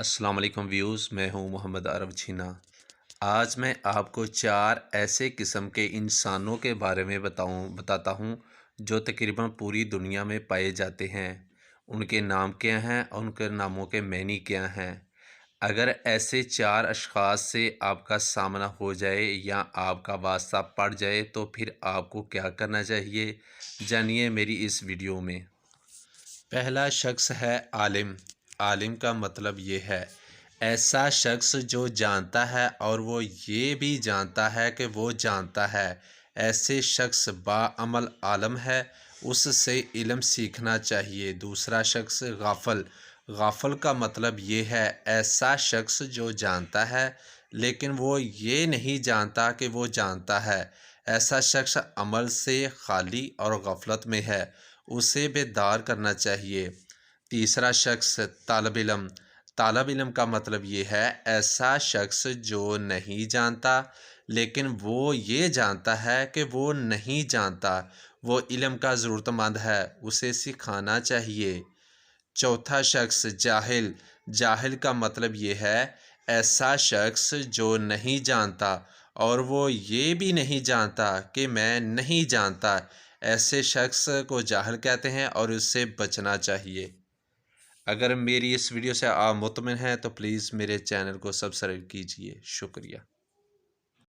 السلام علیکم ویوز، میں ہوں محمد عرب چھینا۔ آج میں آپ کو 4 ایسے قسم کے انسانوں کے بارے میں بتاتا ہوں جو تقریباً پوری دنیا میں پائے جاتے ہیں۔ ان کے نام کیا ہیں اور ان کے ناموں کے معنی کیا ہیں۔ اگر ایسے 4 اشخاص سے آپ کا سامنا ہو جائے یا آپ کا واسطہ پڑ جائے تو پھر آپ کو کیا کرنا چاہیے، جانیے میری اس ویڈیو میں۔ پہلا شخص ہے عالم۔ عالم کا مطلب یہ ہے ایسا شخص جو جانتا ہے اور وہ یہ بھی جانتا ہے کہ وہ جانتا ہے۔ ایسے شخص باعمل عالم ہے، اس سے علم سیکھنا چاہیے۔ دوسرا شخص غافل۔ غافل کا مطلب یہ ہے ایسا شخص جو جانتا ہے لیکن وہ یہ نہیں جانتا کہ وہ جانتا ہے۔ ایسا شخص عمل سے خالی اور غفلت میں ہے، اسے بیدار کرنا چاہیے۔ تیسرا شخص طالب علم۔ طالب علم کا مطلب یہ ہے ایسا شخص جو نہیں جانتا لیکن وہ یہ جانتا ہے کہ وہ نہیں جانتا، وہ علم کا ضرورت مند ہے، اسے سکھانا چاہیے۔ چوتھا شخص جاہل۔ جاہل کا مطلب یہ ہے ایسا شخص جو نہیں جانتا اور وہ یہ بھی نہیں جانتا کہ میں نہیں جانتا۔ ایسے شخص کو جاہل کہتے ہیں اور اس سے بچنا چاہیے۔ اگر میری اس ویڈیو سے آپ مطمئن ہیں تو پلیز میرے چینل کو سبسکرائب کیجیے۔ شکریہ۔